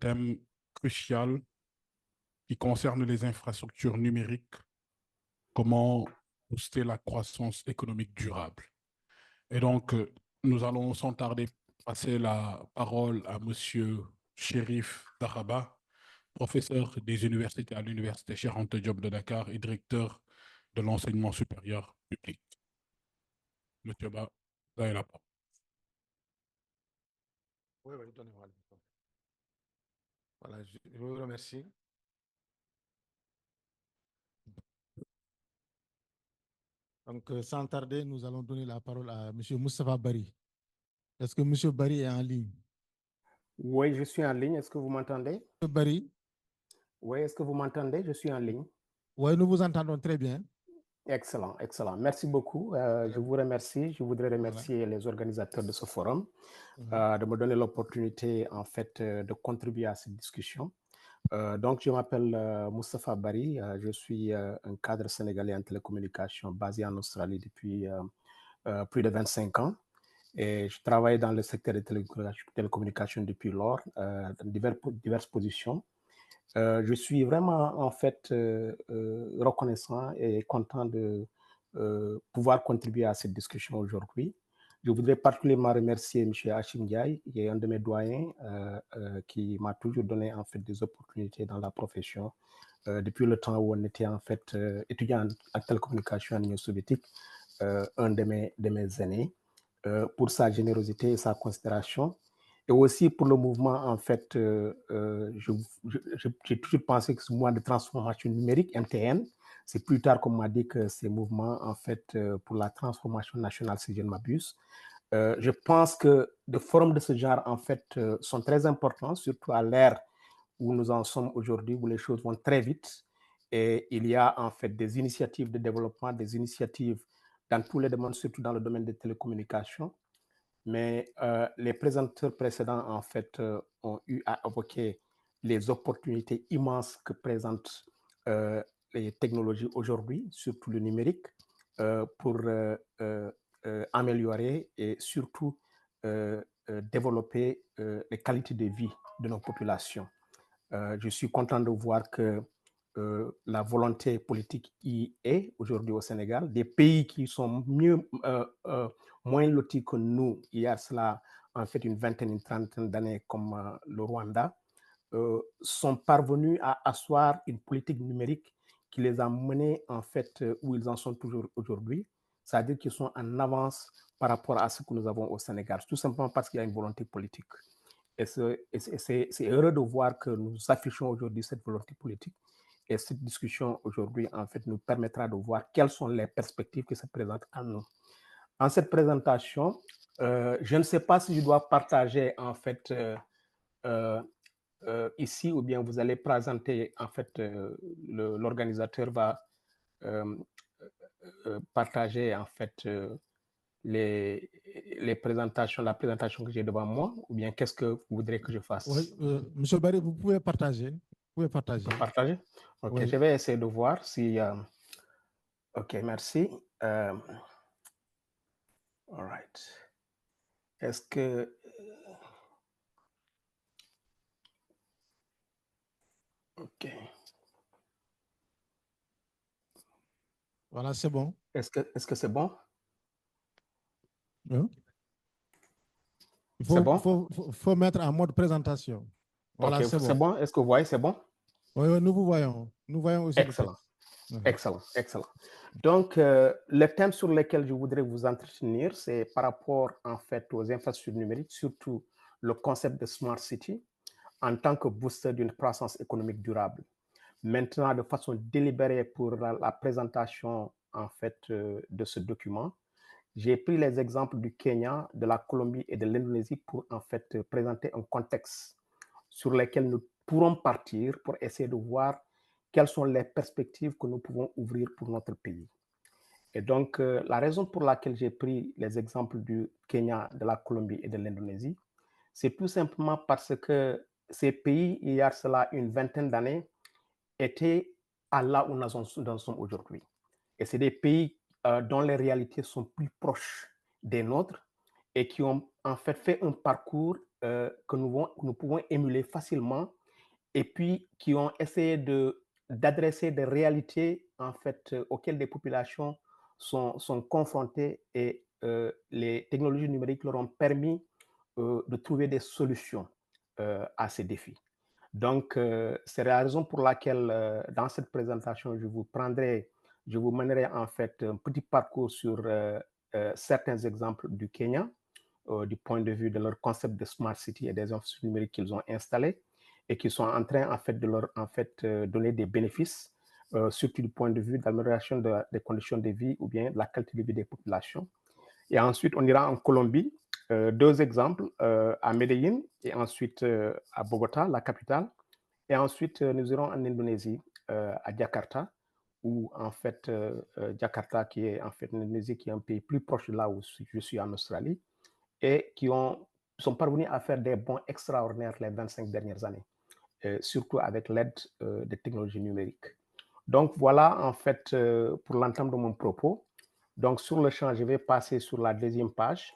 thème crucial qui concerne les infrastructures numériques, comment booster la croissance économique durable. Et donc, nous allons sans tarder passer la parole à Monsieur Chérif Daraba, professeur des universités à l'Université Cheikh Anta Diop de Dakar et directeur de l'enseignement supérieur public. Monsieur Ba, vous avez la parole. Oui, donnez-moi le micro. Voilà, je vous remercie. Donc, sans tarder, nous allons donner la parole à M. Moustapha Bari. Est-ce que M. Bari est en ligne? Oui, je suis en ligne. Est-ce que vous m'entendez? M. Bari? Oui, est-ce que vous m'entendez? Je suis en ligne. Oui, nous vous entendons très bien. Excellent, excellent. Merci beaucoup. Je vous remercie. Je voudrais remercier les organisateurs de ce forum de me donner l'opportunité, en fait, de contribuer à cette discussion. Donc, je m'appelle Moustapha Bari. Je suis un cadre sénégalais en télécommunications basé en Australie depuis plus de 25 ans. Et je travaille dans le secteur des télécommunications depuis lors, dans diverses positions. Je suis vraiment, en fait, reconnaissant et content de pouvoir contribuer à cette discussion aujourd'hui. Je voudrais particulièrement remercier M. Hachim Ndiaye, qui est un de mes doyens, qui m'a toujours donné, en fait, des opportunités dans la profession depuis le temps où on était, en fait, étudiant en télécommunications en Union soviétique, un de mes aînés, pour sa générosité et sa considération. Et aussi pour le mouvement, en fait, j'ai toujours pensé que ce mouvement de transformation numérique, MTN, c'est plus tard qu'on m'a dit que ces mouvements, en fait, pour la transformation nationale, si je ne m'abuse. Je pense que des forums de ce genre, en fait, sont très importants, surtout à l'ère où nous en sommes aujourd'hui, où les choses vont très vite. Et il y a, en fait, des initiatives de développement, des initiatives dans tous les domaines, surtout dans le domaine des télécommunications. Mais les présentateurs précédents, en fait, ont eu à évoquer les opportunités immenses que présentent les technologies aujourd'hui, surtout le numérique, pour améliorer et surtout développer les qualités de vie de nos populations. Je suis content de voir que la volonté politique y est aujourd'hui au Sénégal. Des pays qui sont moins lotis que nous, il y a cela en fait une vingtaine, une trentaine d'années, comme le Rwanda, sont parvenus à asseoir une politique numérique qui les a menés en fait où ils en sont toujours aujourd'hui. C'est-à-dire qu'ils sont en avance par rapport à ce que nous avons au Sénégal, tout simplement parce qu'il y a une volonté politique. Et c'est heureux de voir que nous affichons aujourd'hui cette volonté politique. Et cette discussion aujourd'hui, en fait, nous permettra de voir quelles sont les perspectives qui se présentent à nous. En cette présentation, je ne sais pas si je dois partager, en fait, ici, ou bien vous allez présenter, en fait, l'organisateur va partager, en fait, les présentations, la présentation que j'ai devant moi, ou bien qu'est-ce que vous voudrez que je fasse? Oui, M. Barry, vous pouvez partager. Vous pouvez partager. Partager? Ok, oui. Je vais essayer de voir si... Ok, merci. All right. Est-ce que... Ok. Voilà, c'est bon. Est-ce que c'est bon? Oui. Il faut mettre en mode présentation. Voilà, okay, c'est bon. Est-ce que vous voyez, c'est bon? Oui, nous vous voyons. Nous voyons aussi. Excellent. Excellent, excellent. Donc, le thème sur lequel je voudrais vous entretenir, c'est par rapport, en fait, aux infrastructures numériques, surtout le concept de Smart City, en tant que booster d'une croissance économique durable. Maintenant, de façon délibérée pour la présentation, en fait, de ce document, j'ai pris les exemples du Kenya, de la Colombie et de l'Indonésie pour, en fait, présenter un contexte sur lequel nous pourrons partir pour essayer de voir quelles sont les perspectives que nous pouvons ouvrir pour notre pays. Et donc, la raison pour laquelle j'ai pris les exemples du Kenya, de la Colombie et de l'Indonésie, c'est tout simplement parce que ces pays, il y a cela une vingtaine d'années, étaient à là où nous en sommes aujourd'hui. Et c'est des pays dont les réalités sont plus proches des nôtres et qui ont en fait un parcours que nous pouvons émuler facilement et puis qui ont essayé d'adresser des réalités en fait auxquelles les populations sont confrontées et les technologies numériques leur ont permis de trouver des solutions à ces défis. Donc, c'est la raison pour laquelle dans cette présentation, je vous mènerai en fait un petit parcours sur certains exemples du Kenya, du point de vue de leur concept de Smart City et des infrastructures numériques qu'ils ont installées et qui sont en train en fait de leur donner des bénéfices, surtout du point de vue d'amélioration des conditions de vie ou bien de la qualité de vie des populations. Et ensuite, on ira en Colombie, 2 exemples, à Medellín et ensuite à Bogota, la capitale. Et ensuite, nous irons en Indonésie, à Jakarta, où en fait, Jakarta, qui est en fait l'Indonésie, qui est un pays plus proche de là où je suis en Australie, et qui sont parvenus à faire des bons extraordinaires les 25 dernières années, surtout avec l'aide des technologies numériques. Donc voilà en fait pour l'entame de mon propos. Donc sur le champ, je vais passer sur la deuxième page.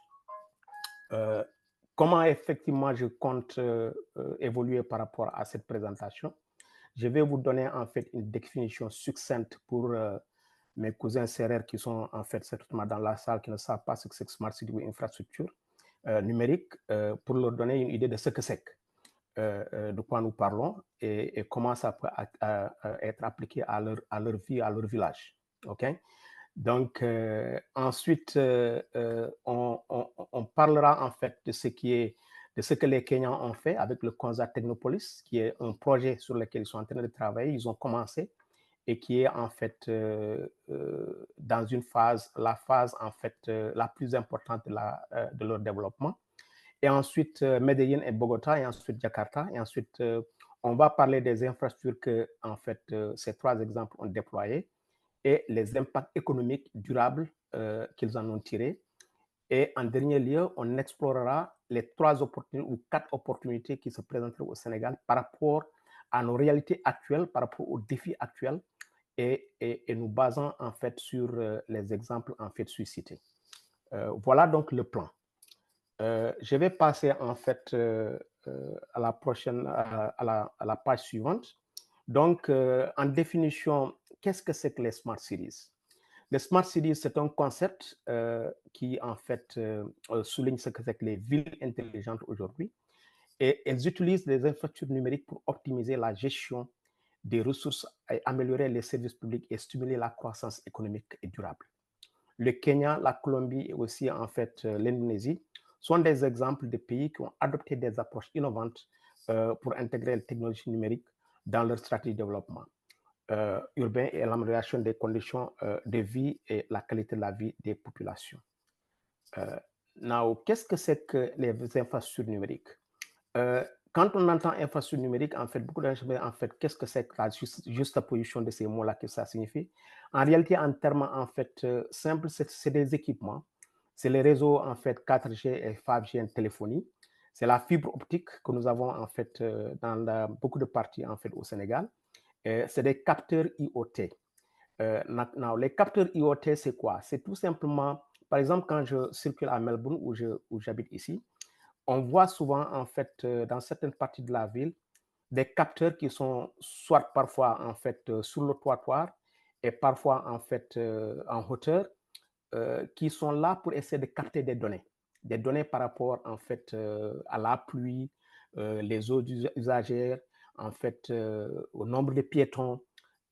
Comment effectivement je compte évoluer par rapport à cette présentation. Je vais vous donner en fait une définition succincte pour mes cousins serrères qui sont en fait certainement dans la salle, qui ne savent pas ce que c'est que Smart City ou infrastructure numérique, pour leur donner une idée de ce que c'est, de quoi nous parlons et comment ça peut être appliqué à leur vie, à leur village. Okay? Donc, ensuite, on parlera en fait de ce que les Kenyans ont fait avec le Konza Technopolis, qui est un projet sur lequel ils sont en train de travailler. Ils ont commencé et qui est en fait dans la phase en fait la plus importante de leur développement. Et ensuite, Medellín et Bogota, et ensuite Jakarta. Et ensuite, on va parler des infrastructures que en fait ces 3 exemples ont déployées et les impacts économiques durables qu'ils en ont tirés. Et en dernier lieu, on explorera les 3 opportunités ou 4 opportunités qui se présenteraient au Sénégal par rapport à nos réalités actuelles, par rapport aux défis actuels et nous basant en fait sur les exemples en fait suscités. Voilà donc le plan. Je vais passer en fait à la prochaine, à la page suivante. Donc, en définition, qu'est-ce que c'est que les Smart Cities? Les Smart Cities, c'est un concept qui, en fait, souligne ce que c'est que les villes intelligentes aujourd'hui. Et elles utilisent les infrastructures numériques pour optimiser la gestion des ressources, et améliorer les services publics et stimuler la croissance économique et durable. Le Kenya, la Colombie et aussi, en fait, l'Indonésie sont des exemples de pays qui ont adopté des approches innovantes pour intégrer les technologies numériques dans leur stratégie de développement urbain et l'amélioration des conditions de vie et la qualité de la vie des populations. Now, qu'est-ce que c'est que les infrastructures numériques? Quand on entend infrastructure numérique, en fait, beaucoup de gens en fait, qu'est-ce que c'est que la juxtaposition de ces mots-là, que ça signifie? En réalité, en termes en fait simples, c'est des équipements. C'est les réseaux en fait 4G et 5G en téléphonie. C'est la fibre optique que nous avons en fait dans beaucoup de parties en fait au Sénégal. C'est des capteurs IoT. Les capteurs IoT, c'est quoi? C'est tout simplement, par exemple, quand je circule à Melbourne, où j'habite ici, on voit souvent, en fait, dans certaines parties de la ville, des capteurs qui sont soit parfois, en fait, sur le trottoir et parfois, en fait, en hauteur, qui sont là pour essayer de capter des données par rapport, en fait, à la pluie, les eaux usagères, en fait, au nombre de piétons,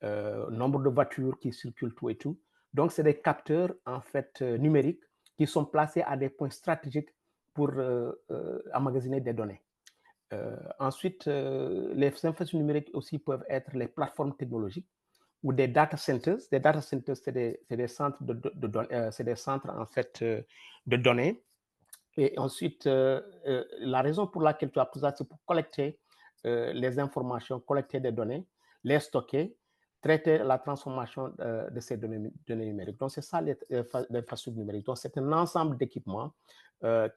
au nombre de voitures qui circulent, tout et tout. Donc, c'est des capteurs, en fait, numériques qui sont placés à des points stratégiques pour emmagasiner des données. Ensuite, les infrastructures numériques aussi peuvent être les plateformes technologiques ou des data centers. Des data centers, c'est des centres c'est des centres en fait de données. Et ensuite, la raison pour laquelle tu as pris ça, c'est pour collecter les informations, collecter des données, les stocker, traiter la transformation de ces données numériques. Donc, c'est ça l'infrastructure numérique. Donc, c'est un ensemble d'équipements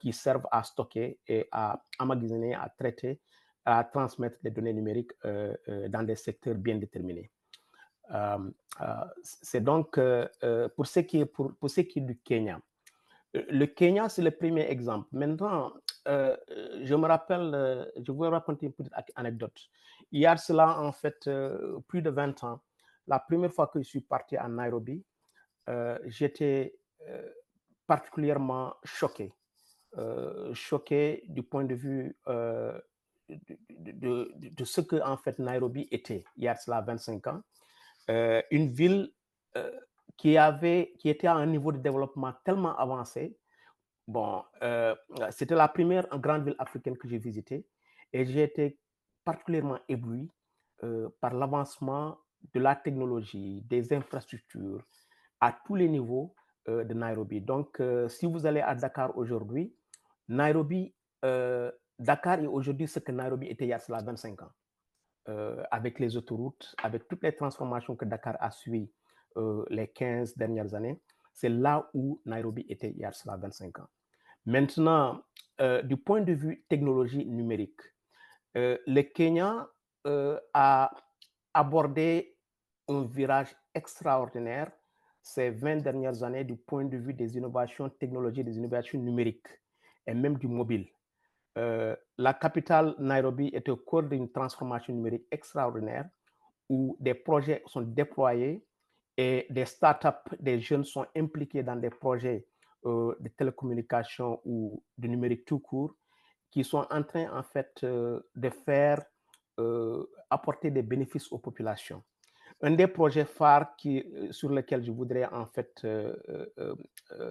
qui servent à stocker et à emmagasiner, à traiter, à transmettre les données numériques dans des secteurs bien déterminés. C'est donc pour ce qui est du Kenya. Le Kenya, c'est le premier exemple. Maintenant, je me rappelle, je vais raconter une petite anecdote. Il y a cela, en fait, plus de 20 ans, la première fois que je suis parti à Nairobi, j'étais particulièrement choqué. Choqué du point de vue de ce que, en fait, Nairobi était, il y a cela 25 ans. Une ville qui était à un niveau de développement tellement avancé. Bon, c'était la première grande ville africaine que j'ai visitée et j'ai été particulièrement ébloui par l'avancement de la technologie, des infrastructures à tous les niveaux de Nairobi. Donc, si vous allez à Dakar aujourd'hui, Dakar est aujourd'hui ce que Nairobi était il y a cela 25 ans. Avec les autoroutes, avec toutes les transformations que Dakar a suivies les 15 dernières années, c'est là où Nairobi était il y a cela 25 ans. Maintenant, du point de vue technologie numérique, le Kenya a abordé un virage extraordinaire ces 20 dernières années du point de vue des innovations technologiques, des innovations numériques et même du mobile. La capitale Nairobi est au cœur d'une transformation numérique extraordinaire où des projets sont déployés et des startups, des jeunes sont impliqués dans des projets de télécommunications ou de numérique tout court qui sont en train, en fait, de faire apporter des bénéfices aux populations. Un des projets phares sur lesquels je voudrais, en fait,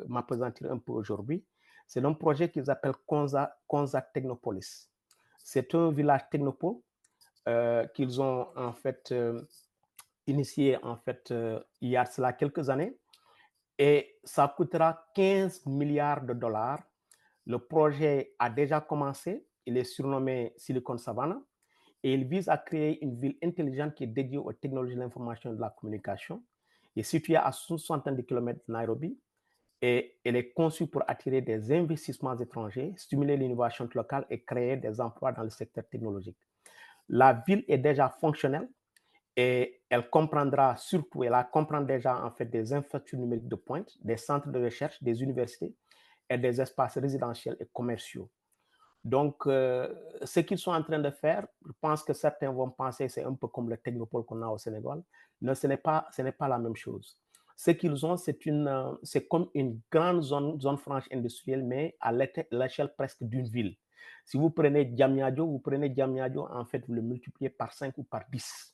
m'appesantir un peu aujourd'hui, c'est un projet qu'ils appellent Konza Technopolis. C'est un village technopole qu'ils ont, en fait, initié, en fait, il y a cela quelques années, et ça coûtera 15 milliards de dollars. Le projet a déjà commencé, il est surnommé Silicon Savannah, et il vise à créer une ville intelligente qui est dédiée aux technologies de l'information et de la communication. Il est situé à 70 km de Nairobi, et elle est conçue pour attirer des investissements étrangers, stimuler l'innovation locale et créer des emplois dans le secteur technologique. La ville est déjà fonctionnelle, et elle comprendra surtout, elle comprend déjà, en fait, des infrastructures numériques de pointe, des centres de recherche, des universités et des espaces résidentiels et commerciaux. Donc, ce qu'ils sont en train de faire, je pense que certains vont penser que c'est un peu comme le technopole qu'on a au Sénégal. Non, ce n'est pas la même chose. Ce qu'ils ont, c'est comme une grande zone franche industrielle, mais à l'échelle presque d'une ville. Si vous prenez Diamniadio, en fait, vous le multipliez par 5 ou par 10.